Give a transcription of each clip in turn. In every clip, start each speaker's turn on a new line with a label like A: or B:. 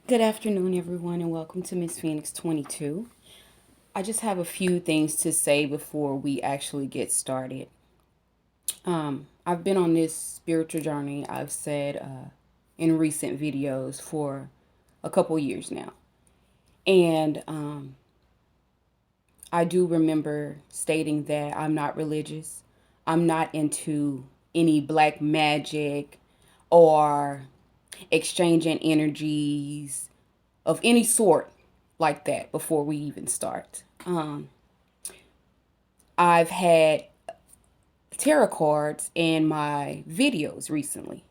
A: Good afternoon, everyone, and welcome to Miss Phoenix 22. I just have a few things to say before we actually get started. I've been on this spiritual journey, I've said in recent videos, for a couple years now. And I do remember stating that I'm not religious, I'm not into any black magic or exchanging energies of any sort like that before we even start. I've had tarot cards in my videos recently.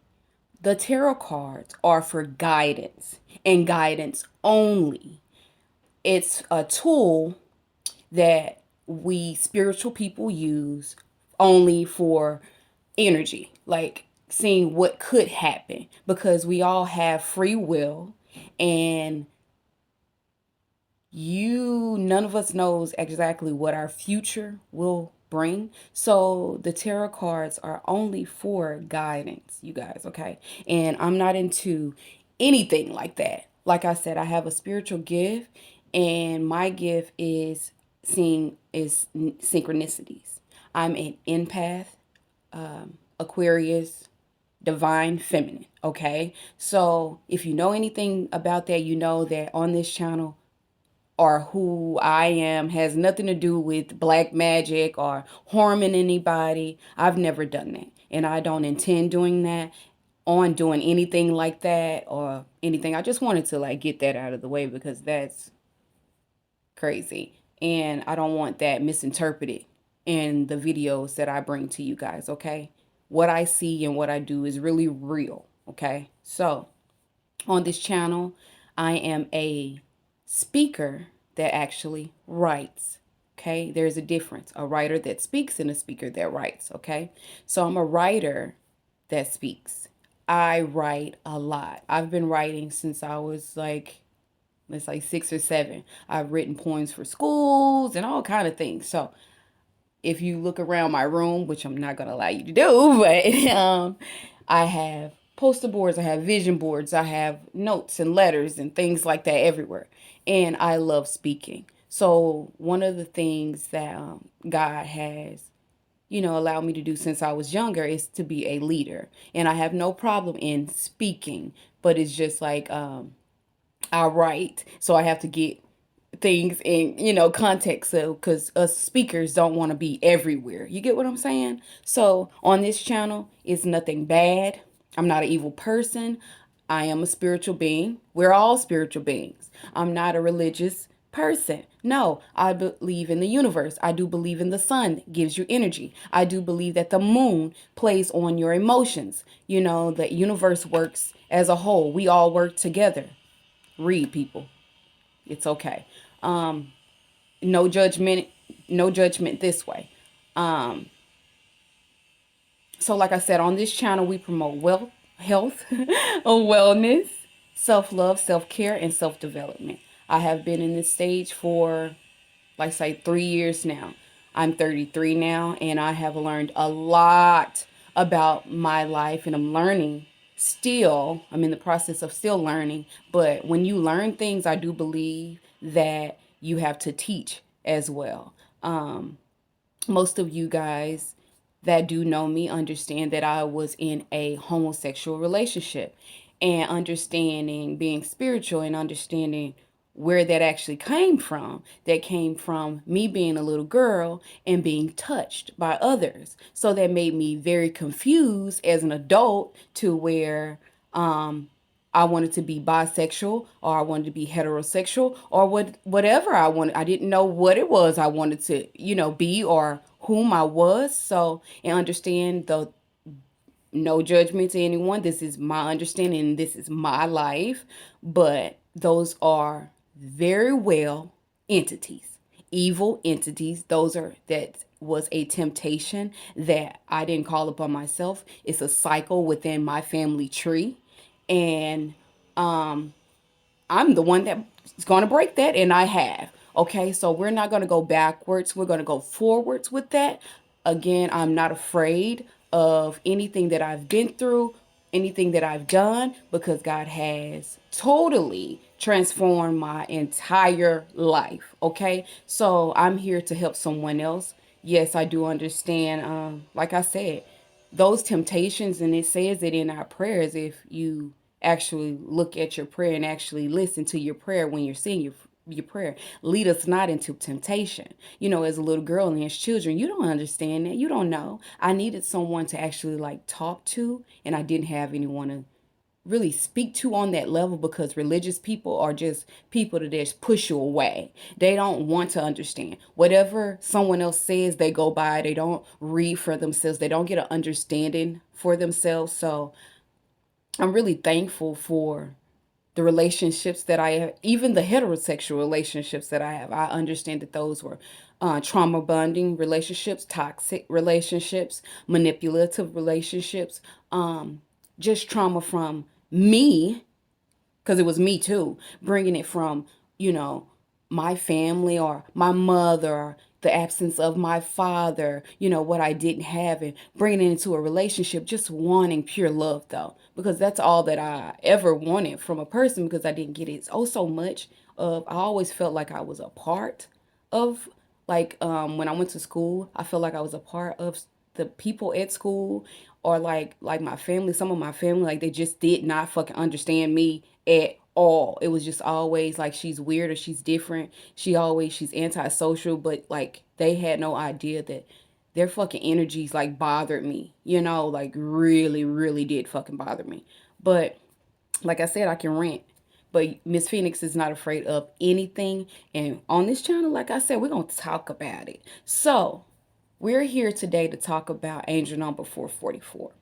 A: The tarot cards are for guidance and guidance only. It's a tool that we spiritual people use only for energy, like seeing what could happen, because we all have free will, and none of us knows exactly what our future will bring. So the tarot cards are only for guidance, you guys, okay? And I'm not into anything like that. Like I said, I have a spiritual gift, and my gift is seeing is synchronicities. I'm an empath, Aquarius, divine feminine, okay? So if you know anything about that, you know that on this channel, or who I am, has nothing to do with black magic or harming anybody. I've never done that. And I don't intend doing that, on doing anything like that or anything. I just wanted to like get that out of the way because that's crazy. And I don't want that misinterpreted in the videos that I bring to you guys, okay? What I see and what I do is really real, okay? So, on this channel, I am a speaker that actually writes. Okay, there's a difference. A writer that speaks and a speaker that writes. Okay, so I'm a writer that speaks. I write a lot. I've been writing since I was like, it's like 6 or 7. I've written poems for schools and all kind of things. So if you look around my room, which I'm not gonna allow you to do, but I have poster boards, I have vision boards, I have notes and letters and things like that everywhere. And I love speaking. So one of the things that God has, allowed me to do since I was younger is to be a leader. And I have no problem in speaking, but it's just like I write, so I have to get things in context, so because us speakers don't want to be everywhere, you get what I'm saying? So on this channel is nothing bad. I'm not an evil person. I am a spiritual being. We're all spiritual beings. I'm not a religious person. No, I believe in the universe. I do believe in the sun gives you energy. I do believe that the moon plays on your emotions. The universe works as a whole. We all work together. Read, people. It's okay. No judgment, no judgment this way. Um, so like I said, on this channel, we promote wealth, health, wellness, self-love, self-care, and self-development. I have been in this stage for, like, say, 3 years now. I'm 33 now, and I have learned a lot about my life, and I'm learning still. I'm in the process of still learning. But when you learn things, I do believe that you have to teach as well. Most of you guys that do know me understand that I was in a homosexual relationship, and understanding being spiritual and understanding where that actually came from. That came from me being a little girl and being touched by others. So that made me very confused as an adult, to where I wanted to be bisexual, or I wanted to be heterosexual, or whatever I wanted. I didn't know what it was I wanted to, be, or whom I was. So, and understand, the no judgment to anyone. This is my understanding. This is my life. But those are very well entities, evil entities. That was a temptation that I didn't call upon myself. It's a cycle within my family tree. And I'm the one that's going to break that, and I have. Okay, so we're not going to go backwards. We're going to go forwards with that. Again, I'm not afraid of anything that I've been through, anything that I've done, because God has totally transformed my entire life. Okay. So I'm here to help someone else. Yes, I do understand. Like I said, those temptations, and it says it in our prayers, if you actually look at your prayer and actually listen to your prayer when you're saying your prayer, lead us not into temptation. You know, as a little girl and as children, you don't understand that. You don't know. I needed someone to actually like talk to, and I didn't have anyone to really speak to on that level, because religious people are just people that just push you away. They don't want to understand. Whatever someone else says, they go by. They don't read for themselves. They don't get an understanding for themselves. So I'm really thankful for the relationships that I have, even the heterosexual relationships that I have. I understand that those were trauma bonding relationships, toxic relationships, manipulative relationships, just trauma from me, because it was me too, bringing it from, you know, my family or my mother, or the absence of my father, you know, what I didn't have, and bringing it into a relationship, just wanting pure love though, because that's all that I ever wanted from a person, because I didn't get it so much of. I always felt like I was a part of, like, when I went to school, I felt like I was a part of the people at school, or like my family, some of my family, like they just did not fucking understand me at all. It was just always like, she's weird or she's different. She's antisocial, but like they had no idea that their fucking energies like bothered me, you know, like really, really did fucking bother me. But like I said, I can rant. But Miss Phoenix is not afraid of anything. And on this channel, like I said, we're going to talk about it. So we're here today to talk about angel number 444.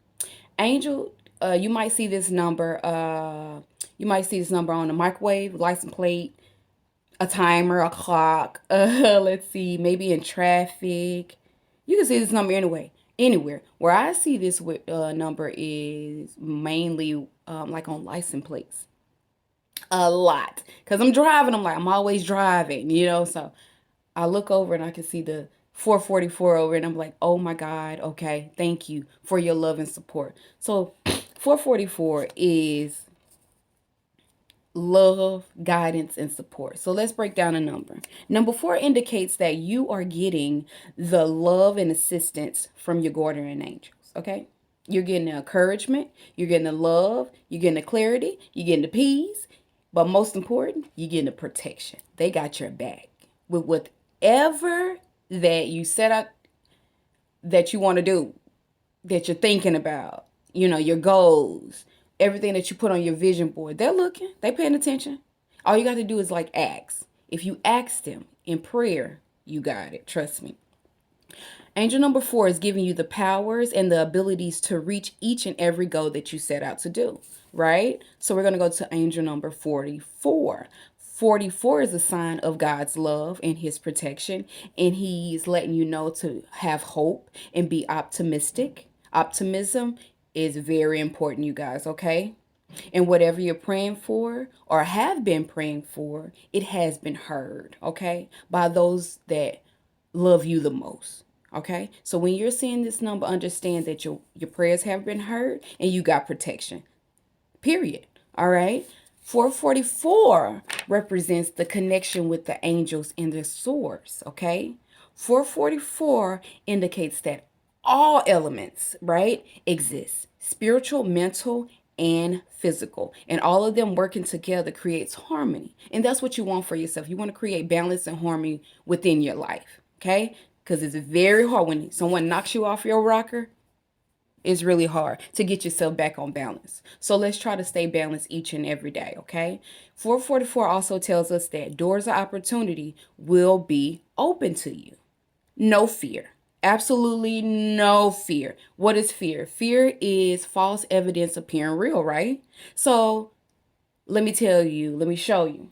A: Angel, you might see this number. You might see this number on the microwave, license plate, a timer, a clock. Let's see, maybe in traffic. You can see this number anywhere. Where I see this number is mainly like on license plates. A lot, because I'm driving. I'm always driving, you know. So I look over and I can see the 444 over, and I'm like, oh my God, okay, thank you for your love and support. So 444 is love, guidance, and support. So let's break down a number. Number 4 indicates that you are getting the love and assistance from your guardian angels, okay? You're getting the encouragement, you're getting the love, you're getting the clarity, you're getting the peace, but most important, you're getting the protection. They got your back with whatever that you set out that you want to do, that you're thinking about, you know, your goals, everything that you put on your vision board. They're looking, they paying attention. All you got to do is like ask. If you ask them in prayer, you got it. Trust me. Angel number 4 is giving you the powers and the abilities to reach each and every goal that you set out to do, right? So we're going to go to angel number 44. 44 is a sign of God's love and his protection, and he's letting you know to have hope and be optimistic. Optimism is very important, you guys, okay? And whatever you're praying for or have been praying for, it has been heard, okay? By those that love you the most. Okay, so when you're seeing this number, understand that your prayers have been heard and you got protection. Period. All right. 444 represents the connection with the angels and the source. Okay. 444 indicates that all elements, right, exist: spiritual, mental, and physical. And all of them working together creates harmony. And that's what you want for yourself. You want to create balance and harmony within your life. Okay. Because it's very hard when someone knocks you off your rocker. It's really hard to get yourself back on balance. So let's try to stay balanced each and every day, okay? 444 also tells us that doors of opportunity will be open to you. No fear. Absolutely no fear. What is fear? Fear is false evidence appearing real, right? So let me tell you, let me show you.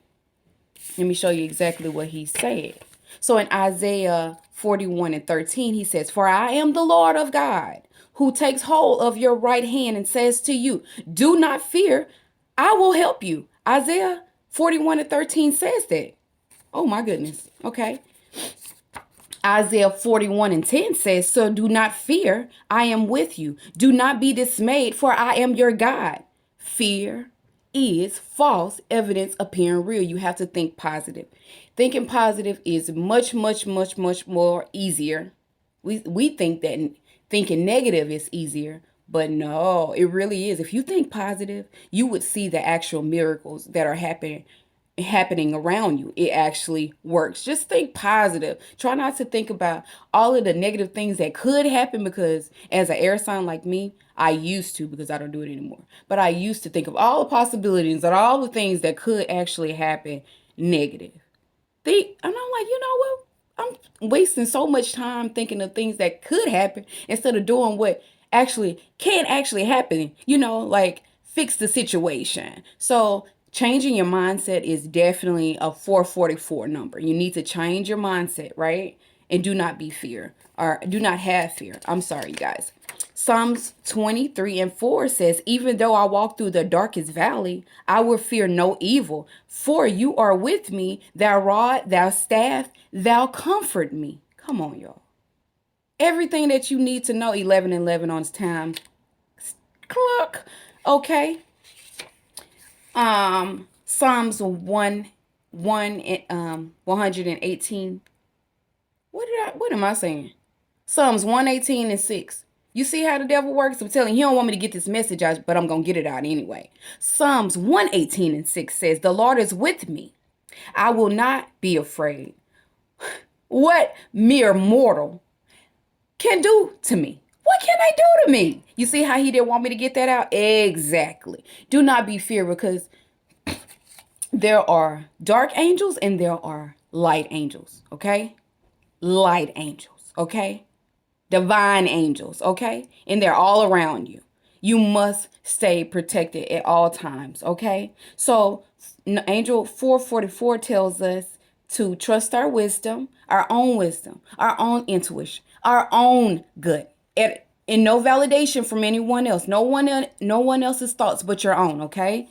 A: Let me show you exactly what he said. So in Isaiah 41 and 13, he says, "For I am the Lord of God, who takes hold of your right hand and says to you, do not fear, I will help you." Isaiah 41 and 13 says that. Oh my goodness. Okay. Isaiah 41:10 says, so do not fear, I am with you. Do not be dismayed, for I am your God. Fear is false evidence appearing real. You have to think positive. Thinking positive is much, much, much, much more easier. We think that thinking negative is easier, but no, it really is. If you think positive, you would see the actual miracles that are happening around you. It actually works. Just think positive. Try not to think about all of the negative things that could happen, because as an air sign like me, I used to, because I don't do it anymore, but I used to think of all the possibilities and all the things that could actually happen negative. And I'm like, you know what? I'm wasting so much time thinking of things that could happen instead of doing what actually can actually happen, like fix the situation. So changing your mindset is definitely a 444 number. You need to change your mindset, right? And do not be fear, or do not have fear. I'm sorry, you guys. Psalms 23:4 says, even though I walk through the darkest valley, I will fear no evil, for you are with me, thou rod, thou staff, thou comfort me. Come on, y'all. Everything that you need to know, 11:11 on time clock. Okay. Psalms 118. What am I saying? Psalms 118:6. You see how the devil works? I'm telling you, he don't want me to get this message out, but I'm going to get it out anyway. Psalms 118:6 says, the Lord is with me. I will not be afraid. What mere mortal can do to me? What can they do to me? You see how he didn't want me to get that out? Exactly. Do not be feared, because there are dark angels and there are light angels, okay? Light angels, okay? Divine angels, okay? And they're all around you. You must stay protected at all times, okay? So Angel 444 tells us to trust our wisdom, our own intuition, our own gut, and no validation from anyone else. No one else's thoughts but your own, okay?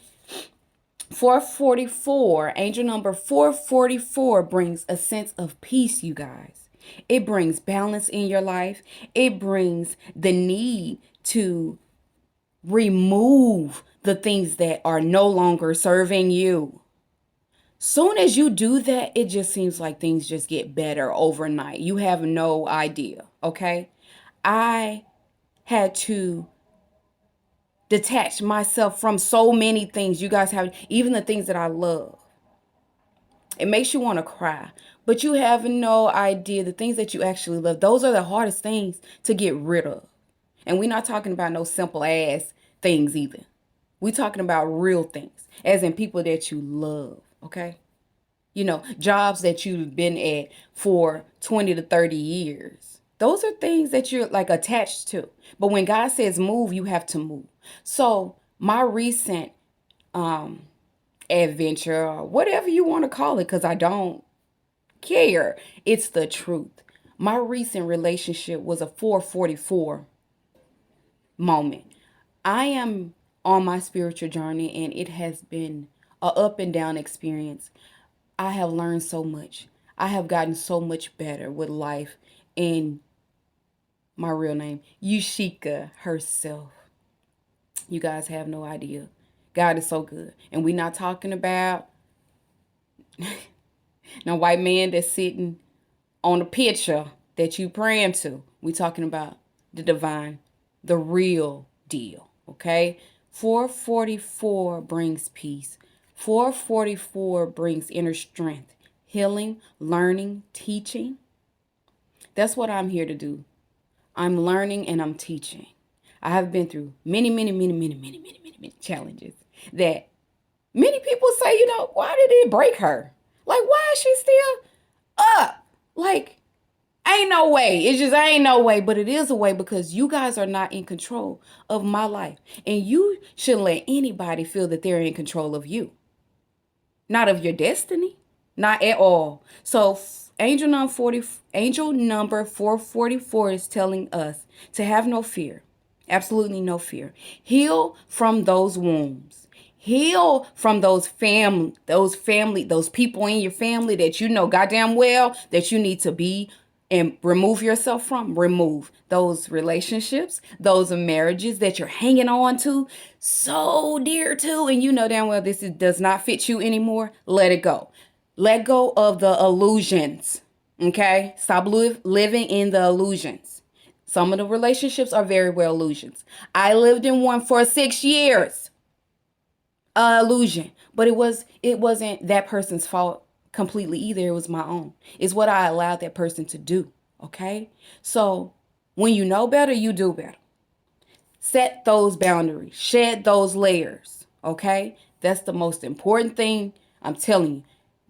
A: 444, angel number 444 brings a sense of peace, you guys. It brings balance in your life. It brings the need to remove the things that are no longer serving you. Soon as you do that, it just seems like things just get better overnight. You have no idea, okay? I had to detach myself from so many things. You guys have, even the things that I love. It makes you want to cry, but you have no idea the things that you actually love. Those are the hardest things to get rid of. And we're not talking about no simple ass things either. We're talking about real things, as in people that you love, okay? Jobs that you've been at for 20 to 30 years. Those are things that you're like attached to. But when God says move, you have to move. So my recent adventure, or whatever you want to call it, because I don't care, it's the truth. My recent relationship was a 444 moment. I am on my spiritual journey, and it has been a up and down experience. I have learned so much. I have gotten so much better with life. And my real name, Yushika herself. You guys have no idea. God is so good. And we're not talking about no white man that's sitting on a picture that you praying to. We're talking about the divine, the real deal, okay? 444 brings peace. 444 brings inner strength, healing, learning, teaching. That's what I'm here to do. I'm learning and I'm teaching. I have been through many challenges that many people say, why did it break her? Like, why is she still up? Like, ain't no way. It's just ain't no way. But it is a way, because you guys are not in control of my life. And you shouldn't let anybody feel that they're in control of you. Not of your destiny. Not at all. So angel number 444 is telling us to have no fear. Absolutely no fear. Heal from those wounds. Heal from those people in your family that you know goddamn well that you need to be and remove yourself from. Remove those relationships, those marriages that you're hanging on to so dear to, and you know damn well does not fit you anymore. Let it go. Let go of the illusions. Okay? Stop living in the illusions. Some of the relationships are very well illusions. I lived in one for 6 years. Illusion. But it wasn't that person's fault completely either. It was my own. It's what I allowed that person to do. Okay? So when you know better, you do better. Set those boundaries, shed those layers. Okay? That's the most important thing. I'm telling you.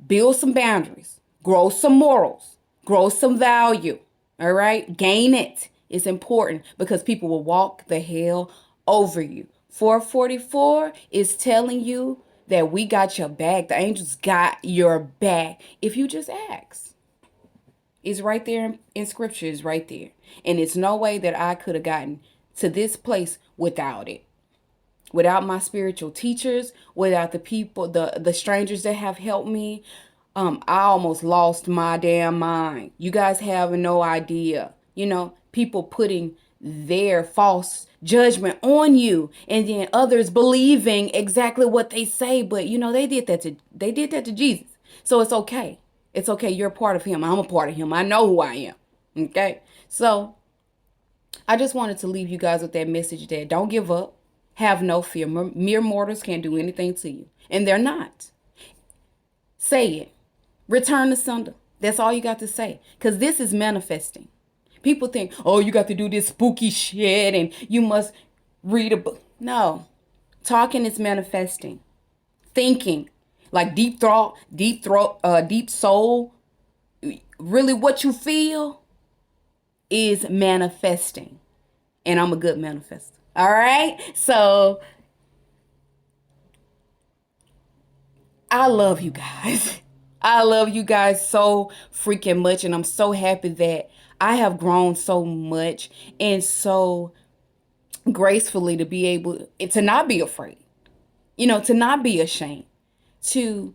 A: Build some boundaries, grow some morals, grow some value. All right? Gain it. It's important because people will walk the hell over you. 444 is telling you that we got your back. The angels got your back. If you just ask, it's right there in scripture, it's right there. And it's no way that I could have gotten to this place without it. Without my spiritual teachers, without the people, the strangers that have helped me, I almost lost my damn mind. You guys have no idea. People putting their false judgment on you, and then others believing exactly what they say. But they did that to Jesus. So it's okay. It's okay. You're a part of him. I'm a part of him. I know who I am. Okay. So I just wanted to leave you guys with that message that don't give up. Have no fear. Mere mortals can't do anything to you. And they're not. Say it. Return to sender. That's all you got to say. Because this is manifesting. People think, oh, you got to do this spooky shit and you must read a book. No. Talking is manifesting. Thinking. Like deep soul. Really what you feel is manifesting. And I'm a good manifester. All right? So I love you guys. I love you guys so freaking much. And I'm so happy that I have grown so much and so gracefully to be able to not be afraid, to not be ashamed, to